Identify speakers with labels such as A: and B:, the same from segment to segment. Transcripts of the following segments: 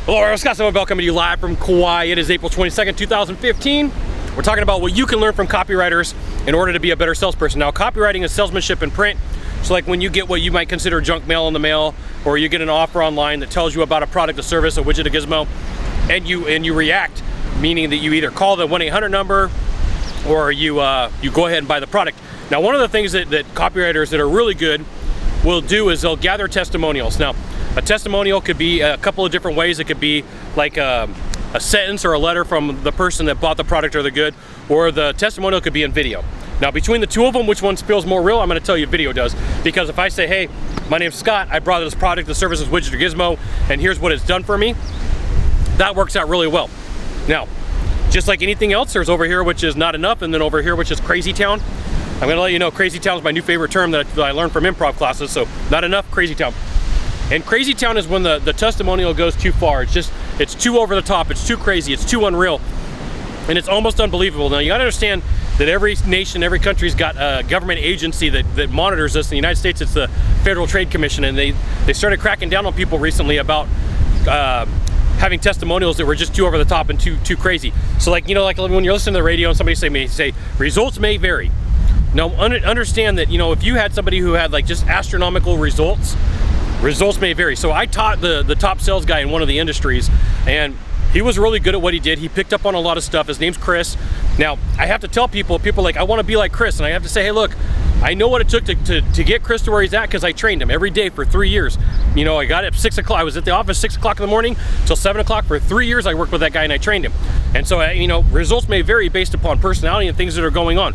A: Hello, I'm Sylvan Bell coming to you live from Kauai. It is April 22nd, 2015. We're talking about what you can learn from copywriters in order to be a better salesperson. Now, copywriting is salesmanship in print. So like when you get what you might consider junk mail in the mail, or you get an offer online that tells you about a product, a service, a widget, a gizmo, and you react, meaning that you either call the 1-800 number or you go ahead and buy the product. Now, one of the things that copywriters that are really good will do is they'll gather testimonials. Now, a testimonial could be a couple of different ways. It could be like a sentence or a letter from the person that bought the product or the good, or the testimonial could be in video. Now, between the two of them, which one feels more real? I'm going to tell you video does. Because if I say, hey, my name's Scott, I brought this product, the service, widget, or gizmo, and here's what it's done for me, that works out really well. Now, just like anything else, there's over here, which is not enough, and then over here, which is crazy town. I'm going to let you know, crazy town is my new favorite term that I learned from improv classes, so not enough, crazy town. And crazy town is when the testimonial goes too far. It's too over the top, it's too crazy, it's too unreal, and it's almost unbelievable. Now, you gotta understand that every nation, every country's got a government agency that monitors this. In the United States, it's the Federal Trade Commission, and they started cracking down on people recently about having testimonials that were just too over the top and too crazy. So like, you know, like when you're listening to the radio and somebody say results may vary. Now, understand that, you know, if you had somebody who had like just astronomical results may vary. So I taught the top sales guy in one of the industries, and he was really good at what he did. He picked up on a lot of stuff. His name's Chris. Now, I have to tell people are like, I want to be like Chris, and I have to say, hey, look, I know what it took to get Chris to where he's at, because I trained him every day for 3 years. You know, I got up 6 o'clock. I was at the office 6 o'clock in the morning till 7 o'clock for 3 years. I worked with that guy and I trained him. And so, you know, results may vary based upon personality and things that are going on.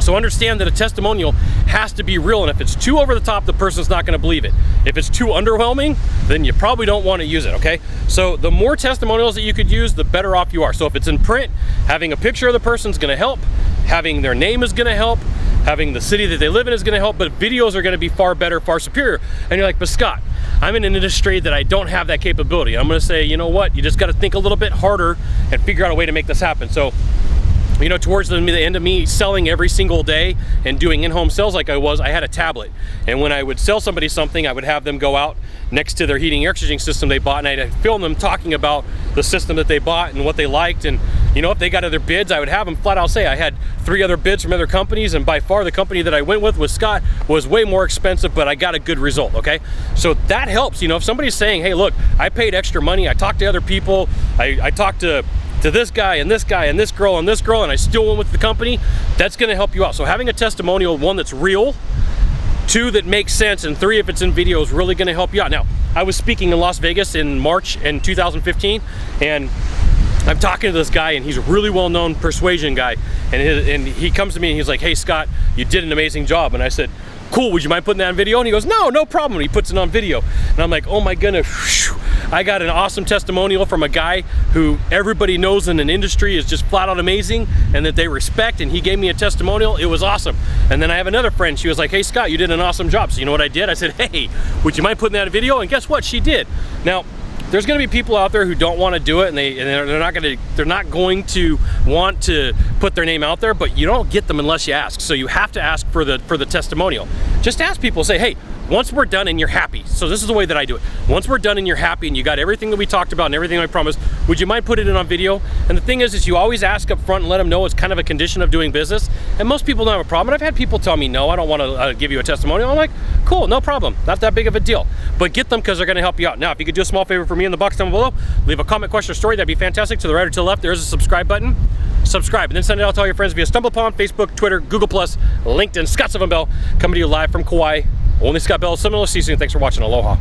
A: So understand that a testimonial has to be real, and if it's too over the top, the person's not going to believe it. If it's too underwhelming, then you probably don't want to use it, okay? So the more testimonials that you could use, the better off you are. So if it's in print, having a picture of the person is going to help, having their name is going to help, having the city that they live in is going to help, but videos are going to be far better, far superior. And you're like, but Scott, I'm in an industry that I don't have that capability. I'm going to say, you know what? You just got to think a little bit harder and figure out a way to make this happen. So, you know, towards the end of me selling every single day and doing in-home sales like I had a tablet. And when I would sell somebody something, I would have them go out next to their heating air conditioning system they bought, and I'd film them talking about the system that they bought and what they liked. And, you know, if they got other bids, I would have them flat out say, I had 3 other bids from other companies, and by far the company that I went with Scott was way more expensive, but I got a good result, okay? So that helps. You know, if somebody's saying, hey, look, I paid extra money, I talked to other people, I talked to this guy and this guy and this girl and this girl, and I still went with the company, that's going to help you out. So having a testimonial, 1 that's real, 2 that makes sense, and 3 if it's in video, is really going to help you out. Now, I was speaking in Las Vegas in March in 2015, and I'm talking to this guy, and he's a really well-known persuasion guy, and he comes to me and he's like, hey Scott, you did an amazing job. And I said, cool, would you mind putting that on video? And he goes, no problem. And he puts it on video, and I'm like, oh my goodness, whew. I got an awesome testimonial from a guy who everybody knows in an industry is just flat out amazing and that they respect, and he gave me a testimonial. It was awesome. And then I have another friend, she was like, hey Scott, you did an awesome job. So you know what I did? I said, hey, would you mind putting that on video? And guess what? She did. Now, there's going to be people out there who don't want to do it, and they're not going to want to put their name out there, but you don't get them unless you ask. So you have to ask for the testimonial. Just ask people, say, hey, once we're done and you're happy, so this is the way that I do it. Once we're done and you're happy and you got everything that we talked about and everything I promised, would you mind putting it on video? And the thing is you always ask up front and let them know it's kind of a condition of doing business. And most people don't have a problem. And I've had people tell me, no, I don't want to give you a testimonial. I'm like, cool, no problem. Not that big of a deal. But get them, because they're going to help you out. Now, if you could do a small favor for me in the box down below, leave a comment, question, or story. That'd be fantastic. To the right or to the left, there's a subscribe button. Subscribe, and then send it out to all your friends via StumbleUpon, Facebook, Twitter, Google+, LinkedIn. Scott Sylvan Bell, coming to you live from Kauai. Only Scott Bell, Seminole Season. Thanks for watching. Aloha.